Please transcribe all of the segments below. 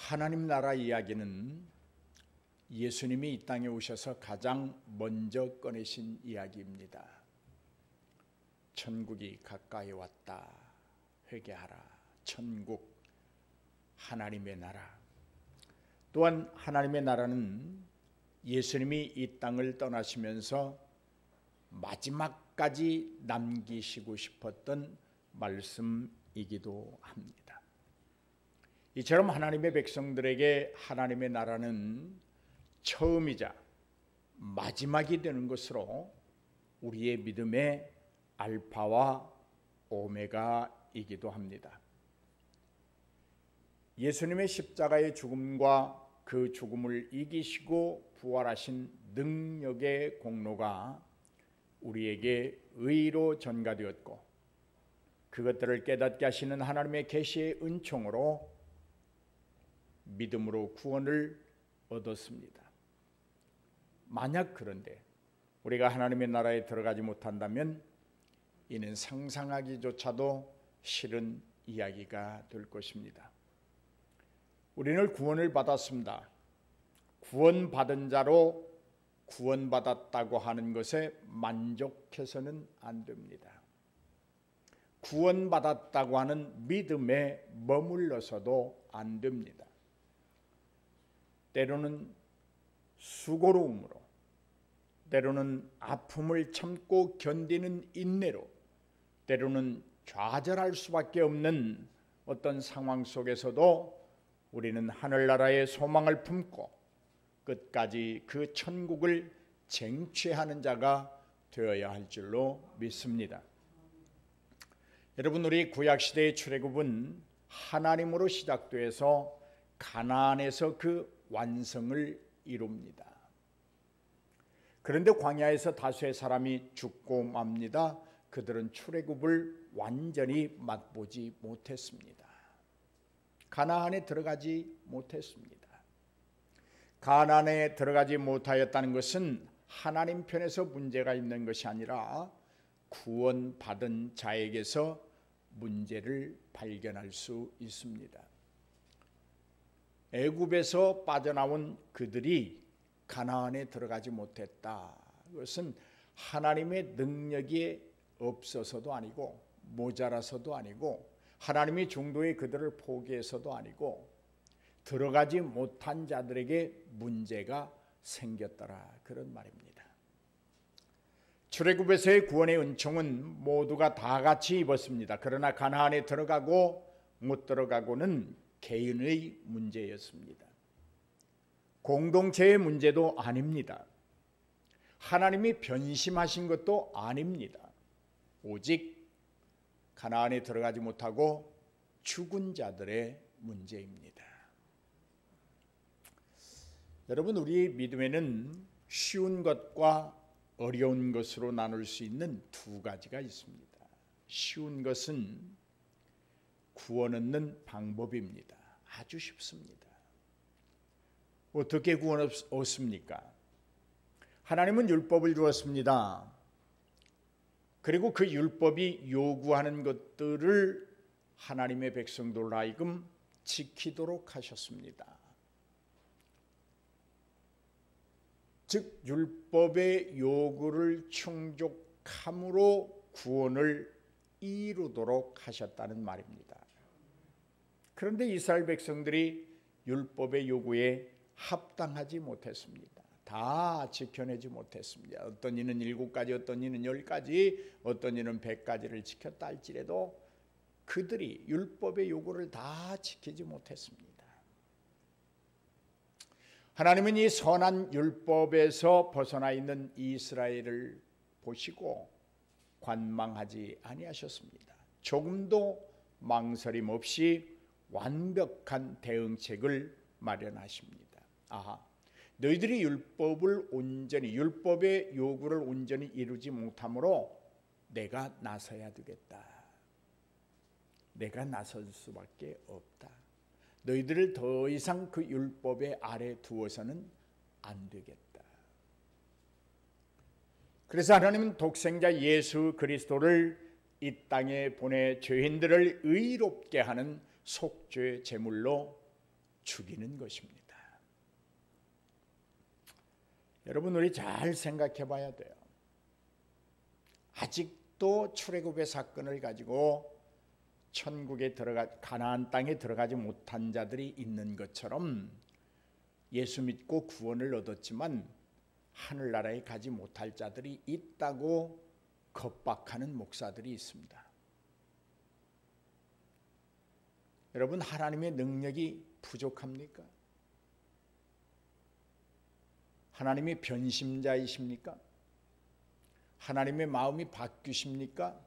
하나님 나라 이야기는 예수님이 이 땅에 오셔서 가장 먼저 꺼내신 이야기입니다. 천국이 가까이 왔다. 회개하라. 천국, 하나님의 나라. 또한 하나님의 나라는 예수님이 이 땅을 떠나시면서 마지막까지 남기시고 싶었던 말씀이기도 합니다. 이처럼 하나님의 백성들에게 하나님의 나라는 처음이자 마지막이 되는 것으로 우리의 믿음의 알파와 오메가이기도 합니다. 예수님의 십자가의 죽음과 그 죽음을 이기시고 부활하신 능력의 공로가 우리에게 의로 전가되었고, 그것들을 깨닫게 하시는 하나님의 계시의 은총으로 믿음으로 구원을 얻었습니다. 만약 그런데 우리가 하나님의 나라에 들어가지 못한다면 이는 상상하기조차도 싫은 이야기가 될 것입니다. 우리는 구원을 받았습니다. 구원받은 자로 구원받았다고 하는 것에 만족해서는 안 됩니다. 구원받았다고 하는 믿음에 머물러서도 안 됩니다. 때로는 수고로움으로, 때로는 아픔을 참고 견디는 인내로, 때로는 좌절할 수밖에 없는 어떤 상황 속에서도 우리는 하늘나라의 소망을 품고 끝까지 그 천국을 쟁취하는 자가 되어야 할 줄로 믿습니다. 여러분, 우리 구약시대의 출애굽은 하나님으로 시작돼서 가나안에서 그 완성을 이룹니다. 그런데 광야에서 다수의 사람이 죽고 맙니다. 그들은 출애굽을 완전히 맛보지 못했습니다. 가나안에 들어가지 못했습니다. 가나안에 들어가지 못하였다는 것은 하나님 편에서 문제가 있는 것이 아니라 구원받은 자에게서 문제를 발견할 수 있습니다. 애굽에서 빠져나온 그들이 가나안에 들어가지 못했다. 그것은 하나님의 능력이 없어서도 아니고 모자라서도 아니고 하나님이 중도에 그들을 포기해서도 아니고 들어가지 못한 자들에게 문제가 생겼더라, 그런 말입니다. 출애굽에서의 구원의 은총은 모두가 다 같이 입었습니다. 그러나 가나안에 들어가고 못 들어가고는 개인의 문제였습니다. 공동체의 문제도 아닙니다. 하나님이 변심하신 것도 아닙니다. 오직 가나안에 들어가지 못하고 죽은 자들의 문제입니다. 여러분, 우리 믿음에는 쉬운 것과 어려운 것으로 나눌 수 있는 두 가지가 있습니다. 쉬운 것은 구원 얻는 방법입니다. 아주 쉽습니다. 어떻게 구원 얻습니까? 하나님은 율법을 주었습니다. 그리고 그 율법이 요구하는 것들을 하나님의 백성들로 하여금 지키도록 하셨습니다. 즉 율법의 요구를 충족함으로 구원을 이루도록 하셨다는 말입니다. 그런데 이스라엘 백성들이 율법의 요구에 합당하지 못했습니다. 다 지켜내지 못했습니다. 어떤 이는 7가지, 어떤 이는 10가지, 어떤 이는 100가지를 지켰다 할지라도 그들이 율법의 요구를 다 지키지 못했습니다. 하나님은 이 선한 율법에서 벗어나 있는 이스라엘을 보시고 관망하지 아니하셨습니다. 조금도 망설임 없이 완벽한 대응책을 마련하십니다. 아하, 너희들이 율법의 요구를 온전히 이루지 못하므로 내가 나서야 되겠다. 내가 나설 수밖에 없다. 너희들을 더 이상 그 율법의 아래 두어서는 안 되겠다. 그래서 하나님은 독생자 예수 그리스도를 이 땅에 보내 죄인들을 의롭게 하는 속죄 제물로 죽이는 것입니다. 여러분, 우리 잘 생각해 봐야 돼요. 아직도 출애굽의 사건을 가지고 천국에 가나안 땅에 들어가지 못한 자들이 있는 것처럼 예수 믿고 구원을 얻었지만 하늘나라에 가지 못할 자들이 있다고 겁박하는 목사들이 있습니다. 여러분, 하나님의 능력이 부족합니까? 하나님이 변심자이십니까? 하나님의 마음이 바뀌십니까?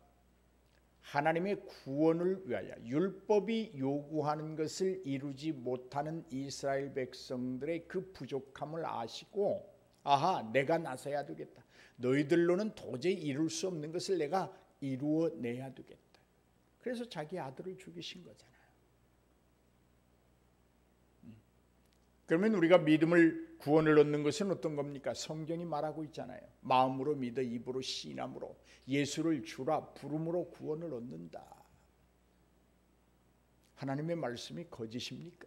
하나님의 구원을 위하여 율법이 요구하는 것을 이루지 못하는 이스라엘 백성들의 그 부족함을 아시고, 아하, 내가 나서야 되겠다. 너희들로는 도저히 이룰 수 없는 것을 내가 이루어내야 되겠다. 그래서 자기 아들을 죽이신 거잖아요. 그러면 우리가 믿음을, 구원을 얻는 것은 어떤 겁니까? 성경이 말하고 있잖아요. 마음으로 믿어 입으로 시인함으로 예수를 주라 부름으로 구원을 얻는다. 하나님의 말씀이 거짓입니까?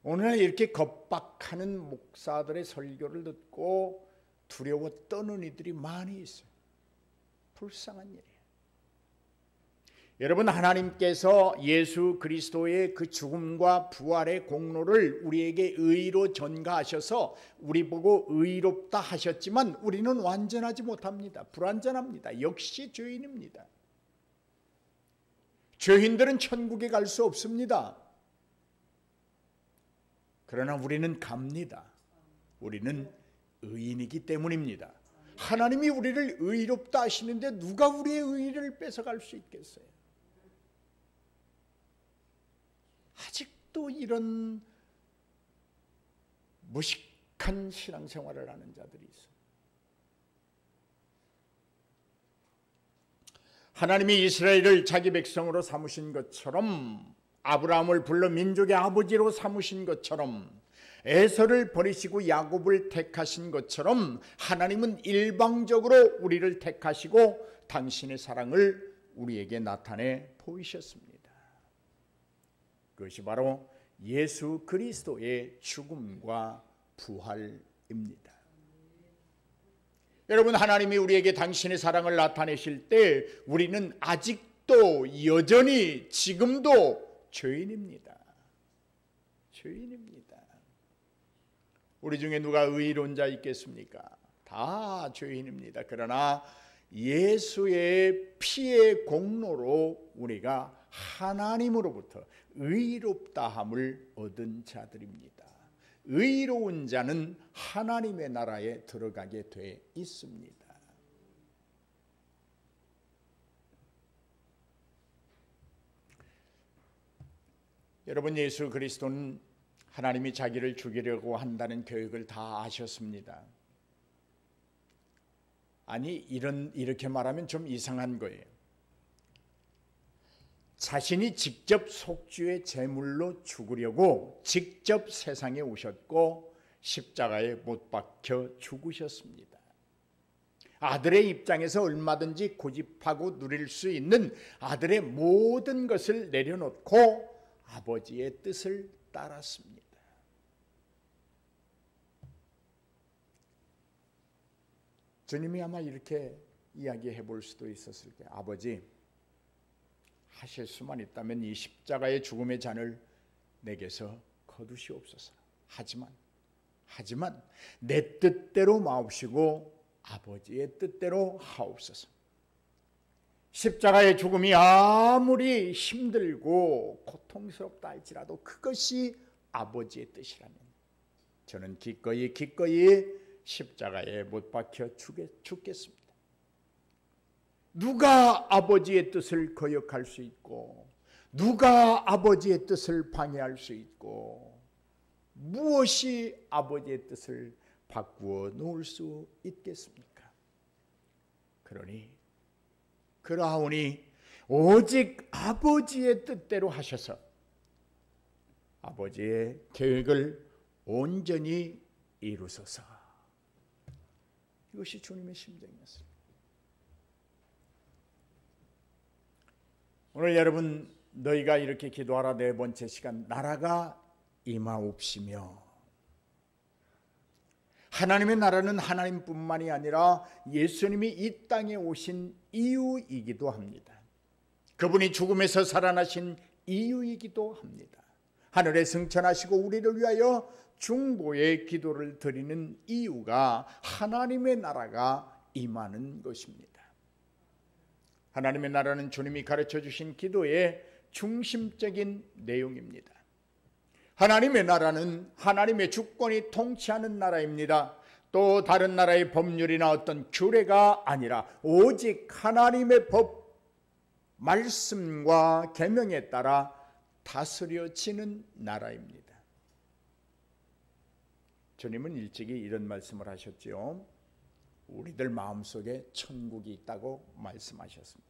오늘 이렇게 겁박하는 목사들의 설교를 듣고 두려워 떠는 이들이 많이 있어요. 불쌍한 일이에요. 여러분, 하나님께서 예수 그리스도의 그 죽음과 부활의 공로를 우리에게 의로 전가하셔서 우리 보고 의롭다 하셨지만 우리는 완전하지 못합니다. 불완전합니다. 역시 죄인입니다. 죄인들은 천국에 갈 수 없습니다. 그러나 우리는 갑니다. 우리는 의인이기 때문입니다. 하나님이 우리를 의롭다 하시는데 누가 우리의 의를 뺏어갈 수 있겠어요? 아직도 이런 무식한 신앙생활을 하는 자들이 있어요. 하나님이 이스라엘을 자기 백성으로 삼으신 것처럼, 아브라함을 불러 민족의 아버지로 삼으신 것처럼, 에서를 버리시고 야곱을 택하신 것처럼 하나님은 일방적으로 우리를 택하시고 당신의 사랑을 우리에게 나타내 보이셨습니다. 그것이 바로 예수 그리스도의 죽음과 부활입니다. 여러분, 하나님이 우리에게 당신의 사랑을 나타내실 때 우리는 아직도 여전히 지금도 죄인입니다. 죄인입니다. 우리 중에 누가 의로운 자 있겠습니까? 다 죄인입니다. 그러나 예수의 피의 공로로 우리가 하나님으로부터 의롭다함을 얻은 자들입니다. 의로운 자는 하나님의 나라에 들어가게 돼 있습니다. 여러분, 예수 그리스도는 하나님이 자기를 죽이려고 한다는 계획을 다 아셨습니다. 아니, 이렇게 말하면 좀 이상한 거예요. 자신이 직접 속죄의 제물로 죽으려고 직접 세상에 오셨고 십자가에 못 박혀 죽으셨습니다. 아들의 입장에서 얼마든지 고집하고 누릴 수 있는 아들의 모든 것을 내려놓고 아버지의 뜻을 따랐습니다. 주님이 아마 이렇게 이야기해 볼 수도 있었을 거예요. 아버지, 하실 수만 있다면 이 십자가의 죽음의 잔을 내게서 거두시옵소서. 하지만 내 뜻대로 마옵시고 아버지의 뜻대로 하옵소서. 십자가의 죽음이 아무리 힘들고 고통스럽다 할지라도 그것이 아버지의 뜻이라면 저는 기꺼이 십자가에 못 박혀 죽겠습니다. 누가 아버지의 뜻을 거역할 수 있고, 누가 아버지의 뜻을 방해할 수 있고, 무엇이 아버지의 뜻을 바꾸어 놓을 수 있겠습니까? 그러하오니 오직 아버지의 뜻대로 하셔서 아버지의 계획을 온전히 이루소서. 이것이 주님의 심정이었습니다. 오늘 여러분, 너희가 이렇게 기도하라. 네 번째 시간, 나라가 임하옵시며. 하나님의 나라는 하나님뿐만이 아니라 예수님이 이 땅에 오신 이유이기도 합니다. 그분이 죽음에서 살아나신 이유이기도 합니다. 하늘에 승천하시고 우리를 위하여 중보의 기도를 드리는 이유가 하나님의 나라가 임하는 것입니다. 하나님의 나라는 주님이 가르쳐 주신 기도의 중심적인 내용입니다. 하나님의 나라는 하나님의 주권이 통치하는 나라입니다. 또 다른 나라의 법률이나 어떤 규례가 아니라 오직 하나님의 법, 말씀과 계명에 따라 다스려지는 나라입니다. 주님은 일찍이 이런 말씀을 하셨지요. 우리들 마음속에 천국이 있다고 말씀하셨습니다.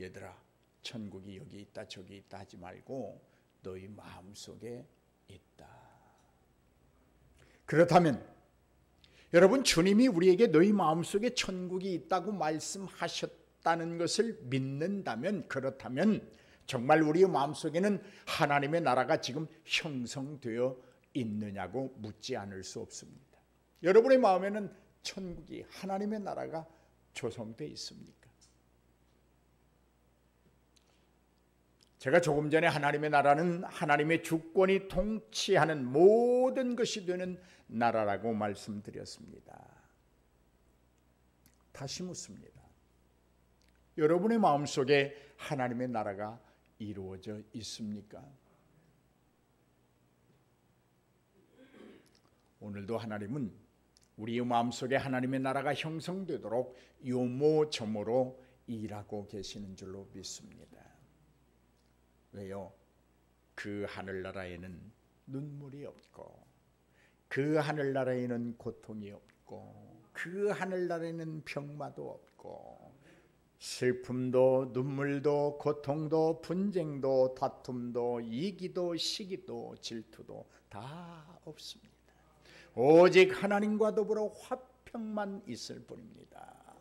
얘들아, 천국이 여기 있다 저기 있다 하지 말고 너희 마음속에 있다. 그렇다면 여러분, 주님이 우리에게 너희 마음속에 천국이 있다고 말씀하셨다는 것을 믿는다면, 그렇다면 정말 우리의 마음속에는 하나님의 나라가 지금 형성되어 있느냐고 묻지 않을 수 없습니다. 여러분의 마음에는 천국이, 하나님의 나라가 조성되어 있습니까? 제가 조금 전에 하나님의 나라는 하나님의 주권이 통치하는 모든 것이 되는 나라라고 말씀드렸습니다. 다시 묻습니다. 여러분의 마음속에 하나님의 나라가 이루어져 있습니까? 오늘도 하나님은 우리의 마음속에 하나님의 나라가 형성되도록 요모저모로 일하고 계시는 줄로 믿습니다. 왜요? 그 하늘나라에는 눈물이 없고, 그 하늘나라에는 고통이 없고, 그 하늘나라에는 병마도 없고, 슬픔도 눈물도 고통도 분쟁도 다툼도 이기도 시기도 질투도 다 없습니다. 오직 하나님과 더불어 화평만 있을 뿐입니다.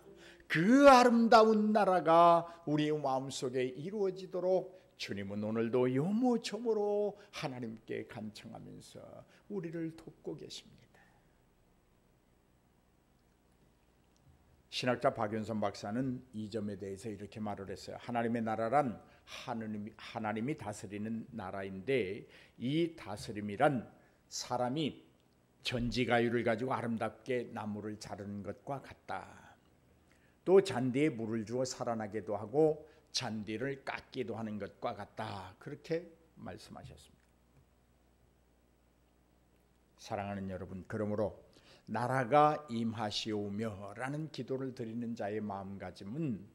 그 아름다운 나라가 우리의 마음속에 이루어지도록 주님은 오늘도 요모조모로 하나님께 간청하면서 우리를 돕고 계십니다. 신학자 박윤선 박사는 이 점에 대해서 이렇게 말을 했어요. 하나님의 나라란 하나님이 다스리는 나라인데, 이 다스림이란 사람이 전지가유를 가지고 아름답게 나무를 자르는 것과 같다. 또 잔디에 물을 주어 살아나게도 하고 잔디를 깎기도 하는 것과 같다. 그렇게 말씀하셨습니다. 사랑하는 여러분, 그러므로 나라가 임하시오며 라는 기도를 드리는 자의 마음가짐은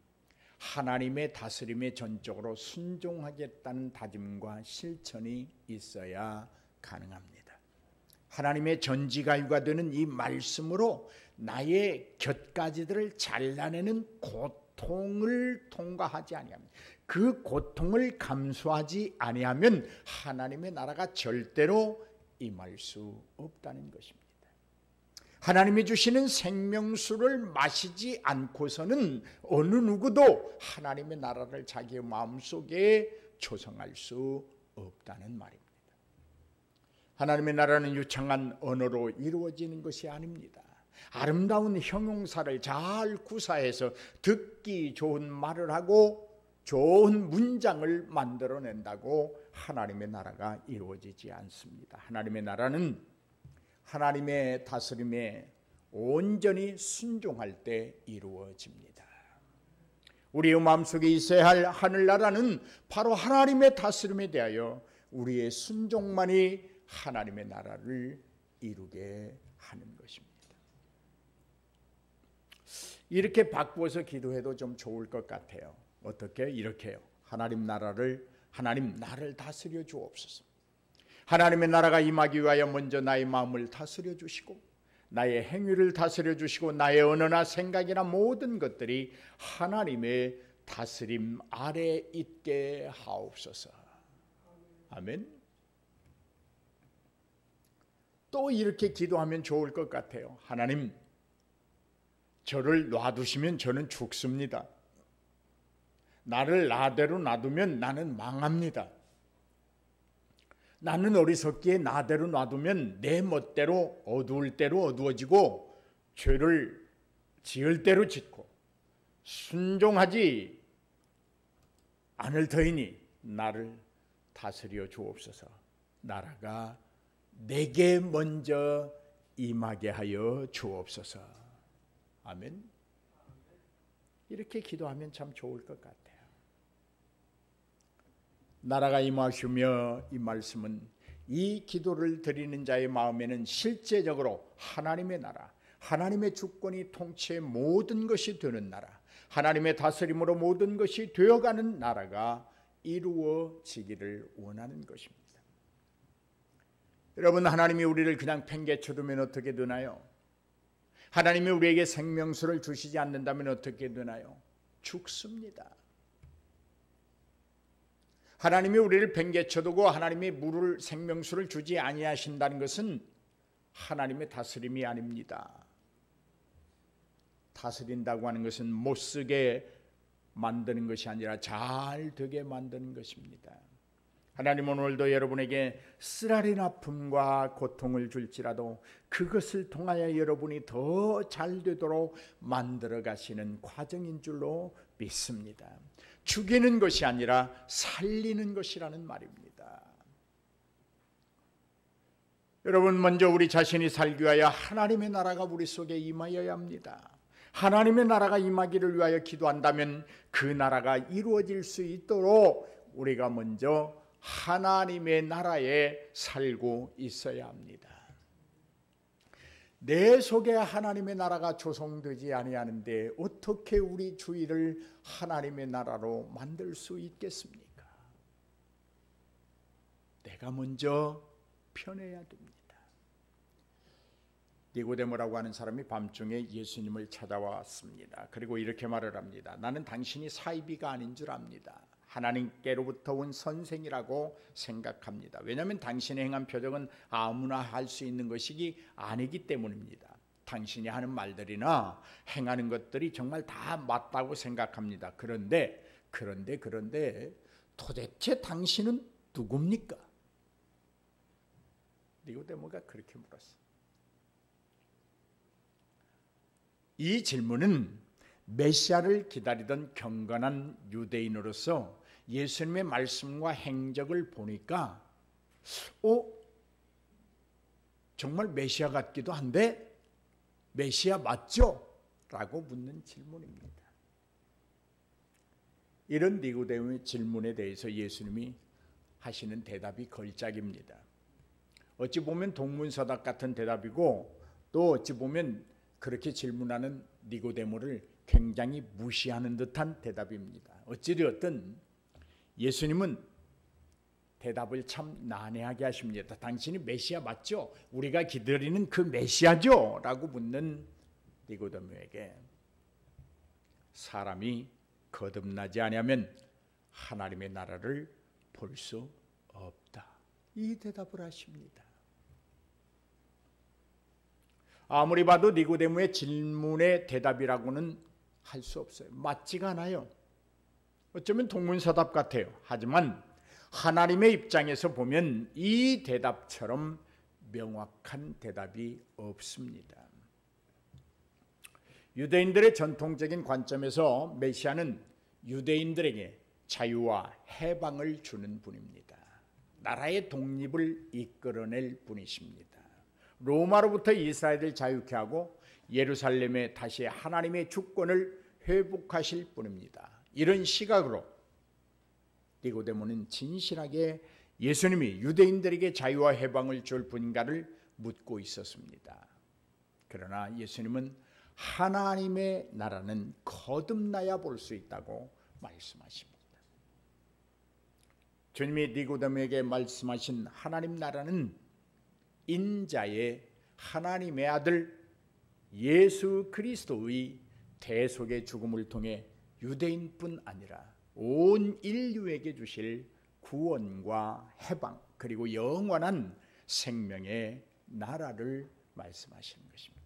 하나님의 다스림에 전적으로 순종하겠다는 다짐과 실천이 있어야 가능합니다. 하나님의 전지가유가 되는 이 말씀으로 나의 곁가지들을 잘라내는 고통을 통과하지 아니하면, 그 고통을 감수하지 아니하면 하나님의 나라가 절대로 임할 수 없다는 것입니다. 하나님이 주시는 생명수를 마시지 않고서는 어느 누구도 하나님의 나라를 자기의 마음속에 조성할 수 없다는 말입니다. 하나님의 나라는 유창한 언어로 이루어지는 것이 아닙니다. 아름다운 형용사를 잘 구사해서 듣기 좋은 말을 하고 좋은 문장을 만들어낸다고 하나님의 나라가 이루어지지 않습니다. 하나님의 나라는 하나님의 다스림에 온전히 순종할 때 이루어집니다. 우리의 마음속에 있어야 할 하늘나라는 바로 하나님의 다스림에 대하여 우리의 순종만이 하나님의 나라를 이루게 하는 것입니다. 이렇게 바꾸어서 기도해도 좀 좋을 것 같아요. 어떻게? 이렇게요. 하나님 나를 다스려 주옵소서. 하나님의 나라가 임하기 위하여 먼저 나의 마음을 다스려 주시고, 나의 행위를 다스려 주시고, 나의 언어나 생각이나 모든 것들이 하나님의 다스림 아래 있게 하옵소서. 아멘. 또 이렇게 기도하면 좋을 것 같아요. 하나님, 저를 놔두시면 저는 죽습니다. 나를 나대로 놔두면 나는 망합니다. 나는 어리석기에 나대로 놔두면 내 멋대로 어두울 대로 어두워지고 죄를 지을 대로 짓고 순종하지 않을 터이니 나를 다스려 주옵소서. 나라가 내게 먼저 임하게 하여 주옵소서. 아멘. 이렇게 기도하면 참 좋을 것 같아요. 나라가 임하시며, 이 말씀은 이 기도를 드리는 자의 마음에는 실제적으로 하나님의 나라, 하나님의 주권이 통치의 모든 것이 되는 나라, 하나님의 다스림으로 모든 것이 되어가는 나라가 이루어지기를 원하는 것입니다. 여러분, 하나님이 우리를 그냥 팽개쳐두면 어떻게 되나요? 하나님이 우리에게 생명수를 주시지 않는다면 어떻게 되나요? 죽습니다. 하나님이 우리를 팽개쳐두고 하나님이 물을, 생명수를 주지 아니하신다는 것은 하나님의 다스림이 아닙니다. 다스린다고 하는 것은 못쓰게 만드는 것이 아니라 잘 되게 만드는 것입니다. 하나님은 오늘도 여러분에게 쓰라린 아픔과 고통을 줄지라도 그것을 통하여 여러분이 더 잘 되도록 만들어 가시는 과정인 줄로 믿습니다. 죽이는 것이 아니라 살리는 것이라는 말입니다. 여러분, 먼저 우리 자신이 살기 위하여 하나님의 나라가 우리 속에 임하여야 합니다. 하나님의 나라가 임하기를 위하여 기도한다면 그 나라가 이루어질 수 있도록 우리가 먼저 하나님의 나라에 살고 있어야 합니다. 내 속에 하나님의 나라가 조성되지 아니하는데 어떻게 우리 주위를 하나님의 나라로 만들 수 있겠습니까? 내가 먼저 편해야 됩니다. 니고데모라고 하는 사람이 밤중에 예수님을 찾아왔습니다. 그리고 이렇게 말을 합니다. 나는 당신이 사이비가 아닌 줄 압니다. 하나님께로부터 온 선생이라고 생각합니다. 왜냐하면 당신의 행한 표적은 아무나 할 수 있는 것이 아니기 때문입니다. 당신이 하는 말들이나 행하는 것들이 정말 다 맞다고 생각합니다. 그런데 도대체 당신은 누굽니까? 니고데모가 그렇게 물었어요. 이 질문은 메시아를 기다리던 경건한 유대인으로서 예수님의 말씀과 행적을 보니까 정말 메시아 같기도 한데 메시아 맞죠? 라고 묻는 질문입니다. 이런 니고데모의 질문에 대해서 예수님이 하시는 대답이 걸작입니다. 어찌 보면 동문서답 같은 대답이고 또 어찌 보면 그렇게 질문하는 니고데모를 굉장히 무시하는 듯한 대답입니다. 어찌되었든 예수님은 대답을 참 난해하게 하십니다. 당신이 메시아 맞죠? 우리가 기다리는 그 메시아죠? 라고 묻는 니고데모에게 사람이 거듭나지 아니하면 하나님의 나라를 볼 수 없다. 이 대답을 하십니다. 아무리 봐도 니고데모의 질문의 대답이라고는 할 수 없어요. 맞지가 않아요. 어쩌면 동문서답 같아요. 하지만 하나님의 입장에서 보면 이 대답처럼 명확한 대답이 없습니다. 유대인들의 전통적인 관점에서 메시아는 유대인들에게 자유와 해방을 주는 분입니다. 나라의 독립을 이끌어낼 분이십니다. 로마로부터 이스라엘을 자유케 하고 예루살렘에 다시 하나님의 주권을 회복하실 분입니다. 이런 시각으로 니고데모는 진실하게 예수님이 유대인들에게 자유와 해방을 줄 분인가를 묻고 있었습니다. 그러나 예수님은 하나님의 나라는 거듭나야 볼 수 있다고 말씀하십니다. 주님이 니고데모에게 말씀하신 하나님 나라는 인자의 하나님의 아들 예수 그리스도의 대속의 죽음을 통해 유대인뿐 아니라 온 인류에게 주실 구원과 해방 그리고 영원한 생명의 나라를 말씀하시는 것입니다.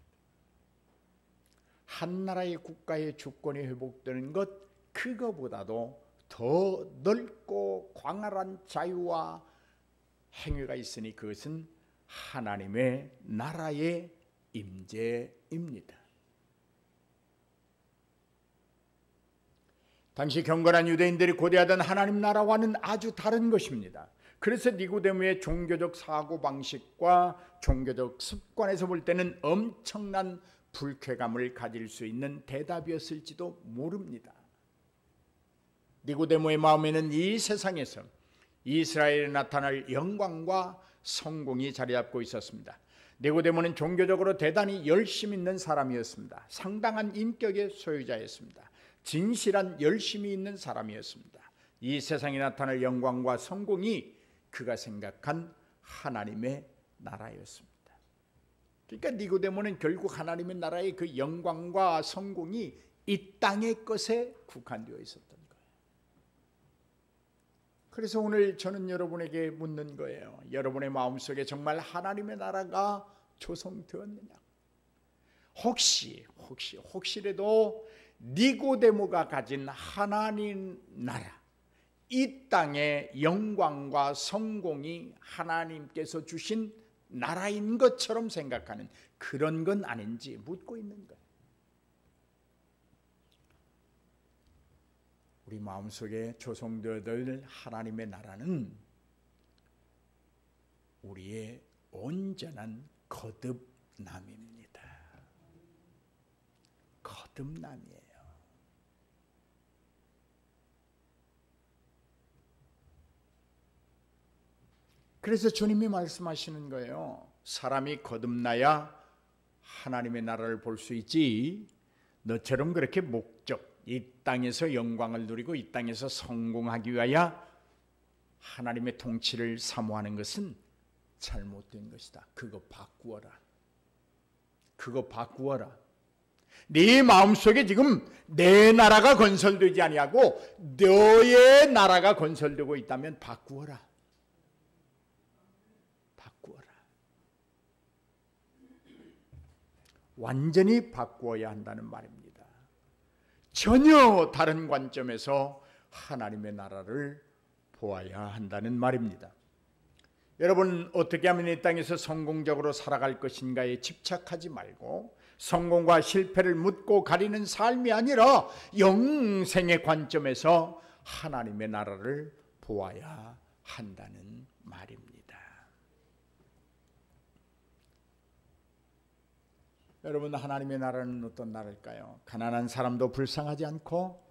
한 나라의 국가의 주권이 회복되는 것 그거보다도 더 넓고 광활한 자유와 행위가 있으니 그것은 하나님의 나라의 임재입니다. 당시 경건한 유대인들이 고대하던 하나님 나라와는 아주 다른 것입니다. 그래서 니고데모의 종교적 사고방식과 종교적 습관에서 볼 때는 엄청난 불쾌감을 가질 수 있는 대답이었을지도 모릅니다. 니고데모의 마음에는 이 세상에서 이스라엘에 나타날 영광과 성공이 자리 잡고 있었습니다. 니고데모는 종교적으로 대단히 열심 있는 사람이었습니다. 상당한 인격의 소유자였습니다. 진실한 열심이 있는 사람이었습니다. 이 세상에 나타날 영광과 성공이 그가 생각한 하나님의 나라였습니다. 그러니까 니고데모는 결국 하나님의 나라의 그 영광과 성공이 이 땅의 것에 국한되어 있었던 거예요. 그래서 오늘 저는 여러분에게 묻는 거예요. 여러분의 마음속에 정말 하나님의 나라가 조성되었느냐? 혹시라도 니고데모가 가진 하나님 나라, 이 땅의 영광과 성공이 하나님께서 주신 나라인 것처럼 생각하는 그런 건 아닌지 묻고 있는 거예요. 우리 마음속에 조성되어질 하나님의 나라는 우리의 온전한 거듭남입니다. 거듭남이에요. 그래서 주님이 말씀하시는 거예요. 사람이 거듭나야 하나님의 나라를 볼 수 있지, 너처럼 그렇게 이 땅에서 영광을 누리고 이 땅에서 성공하기 위하여 하나님의 통치를 사모하는 것은 잘못된 것이다. 그거 바꾸어라. 네 마음속에 지금 내 나라가 건설되지 아니하고 너의 나라가 건설되고 있다면 바꾸어라. 완전히 바꾸어야 한다는 말입니다. 전혀 다른 관점에서 하나님의 나라를 보아야 한다는 말입니다. 여러분, 어떻게 하면 이 땅에서 성공적으로 살아갈 것인가에 집착하지 말고 성공과 실패를 묻고 가리는 삶이 아니라 영생의 관점에서 하나님의 나라를 보아야 한다는 말입니다. 여러분, 하나님의 나라는 어떤 나라일까요? 가난한 사람도 불쌍하지 않고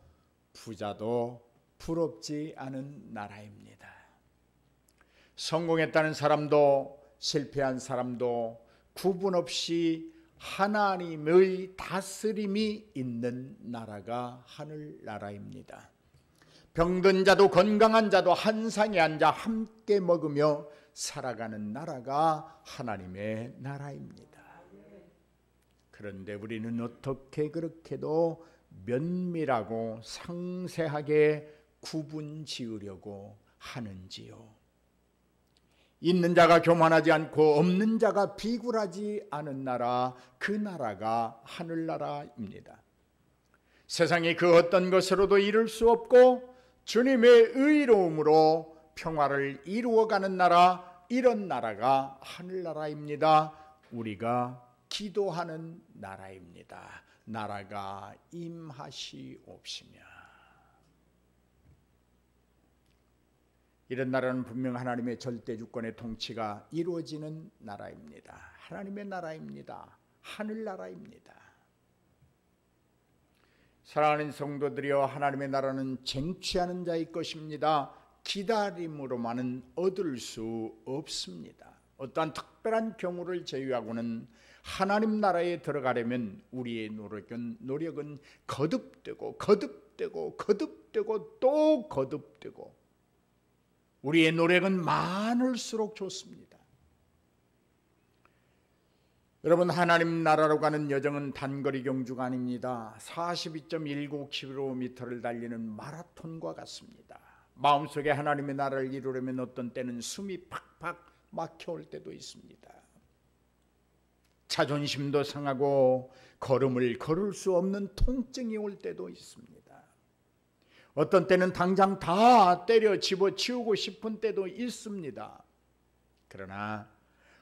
부자도 부럽지 않은 나라입니다. 성공했다는 사람도 실패한 사람도 구분 없이 하나님의 다스림이 있는 나라가 하늘나라입니다. 병든 자도 건강한 자도 한 상에 앉아 함께 먹으며 살아가는 나라가 하나님의 나라입니다. 그런데 우리는 어떻게 그렇게도 면밀하고 상세하게 구분 지으려고 하는지요? 있는 자가 교만하지 않고 없는 자가 비굴하지 않은 나라, 그 나라가 하늘나라입니다. 세상이 그 어떤 것으로도 이룰 수 없고 주님의 의로움으로 평화를 이루어가는 나라, 이런 나라가 하늘나라입니다. 우리가 기도하는 나라입니다. 나라가 임하시옵시며. 이런 나라는 분명 하나님의 절대주권의 통치가 이루어지는 나라입니다. 하나님의 나라입니다. 하늘나라입니다. 사랑하는 성도들이여, 하나님의 나라는 쟁취하는 자의 것입니다. 기다림으로만은 얻을 수 없습니다. 어떠한 특별한 경우를 제외하고는 하나님 나라에 들어가려면 우리의 노력은 거듭되고 또 거듭되고 우리의 노력은 많을수록 좋습니다. 여러분, 하나님 나라로 가는 여정은 단거리 경주가 아닙니다. 42.19km를 달리는 마라톤과 같습니다. 마음속에 하나님의 나라를 이루려면 어떤 때는 숨이 팍팍 막혀올 때도 있습니다. 자존심도 상하고 걸음을 걸을 수 없는 통증이 올 때도 있습니다. 어떤 때는 당장 다 때려 집어치우고 싶은 때도 있습니다. 그러나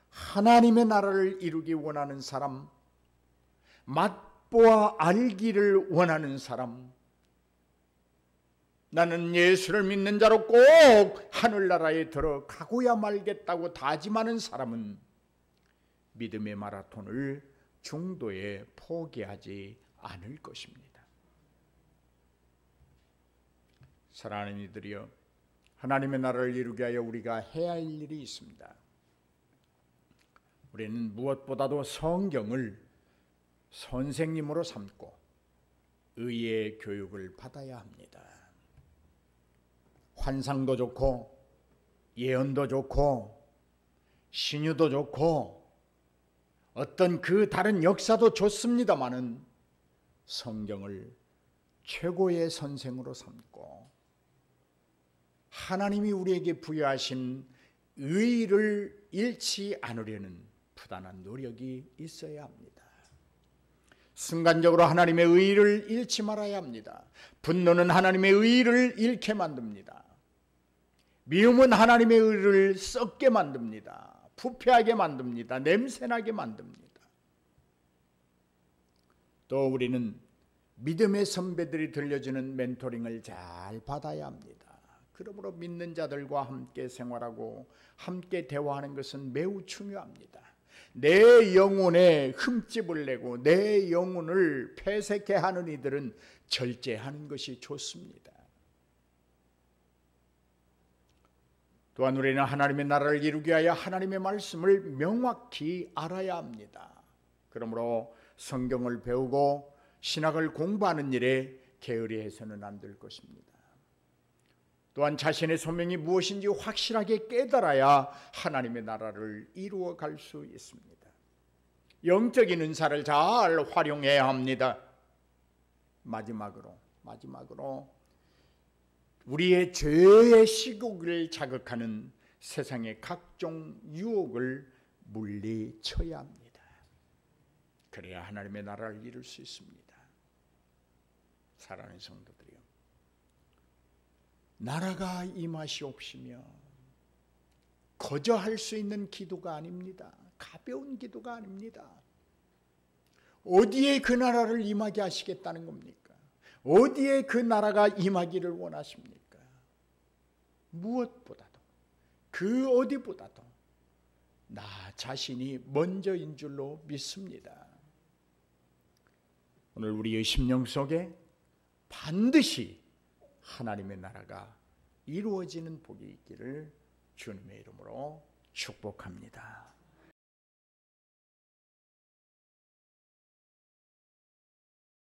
하나님의 나라를 이루기 원하는 사람, 맛보아 알기를 원하는 사람, 나는 예수를 믿는 자로 꼭 하늘나라에 들어가고야 말겠다고 다짐하는 사람은 믿음의 마라톤을 중도에 포기하지 않을 것입니다. 사랑하는 이들이여, 하나님의 나라를 이루기 위하여 우리가 해야 할 일이 있습니다. 우리는 무엇보다도 성경을 선생님으로 삼고 의의 교육을 받아야 합니다. 환상도 좋고 예언도 좋고 신유도 좋고 어떤 그 다른 역사도 좋습니다마는 성경을 최고의 선생으로 삼고 하나님이 우리에게 부여하신 의를 잃지 않으려는 부단한 노력이 있어야 합니다. 순간적으로 하나님의 의를 잃지 말아야 합니다. 분노는 하나님의 의를 잃게 만듭니다. 미움은 하나님의 의를 썩게 만듭니다. 부패하게 만듭니다. 냄새나게 만듭니다. 또 우리는 믿음의 선배들이 들려주는 멘토링을 잘 받아야 합니다. 그러므로 믿는 자들과 함께 생활하고 함께 대화하는 것은 매우 중요합니다. 내 영혼에 흠집을 내고 내 영혼을 폐색해 하는 이들은 절제하는 것이 좋습니다. 또한 우리는 하나님의 나라를 이루기 위하여 하나님의 말씀을 명확히 알아야 합니다. 그러므로 성경을 배우고 신학을 공부하는 일에 게으리해서는 안 될 것입니다. 또한 자신의 소명이 무엇인지 확실하게 깨달아야 하나님의 나라를 이루어 갈 수 있습니다. 영적인 은사를 잘 활용해야 합니다. 마지막으로 우리의 죄의 시국을 자극하는 세상의 각종 유혹을 물리쳐야 합니다. 그래야 하나님의 나라를 이룰 수 있습니다. 사랑하는 성도들이요, 나라가 임하시옵시며 거저할 수 있는 기도가 아닙니다. 가벼운 기도가 아닙니다. 어디에 그 나라를 임하게 하시겠다는 겁니까? 어디에 그 나라가 임하기를 원하십니까? 무엇보다도 그 어디보다도 나 자신이 먼저인 줄로 믿습니다. 오늘 우리의 심령 속에 반드시 하나님의 나라가 이루어지는 복이 있기를 주님의 이름으로 축복합니다.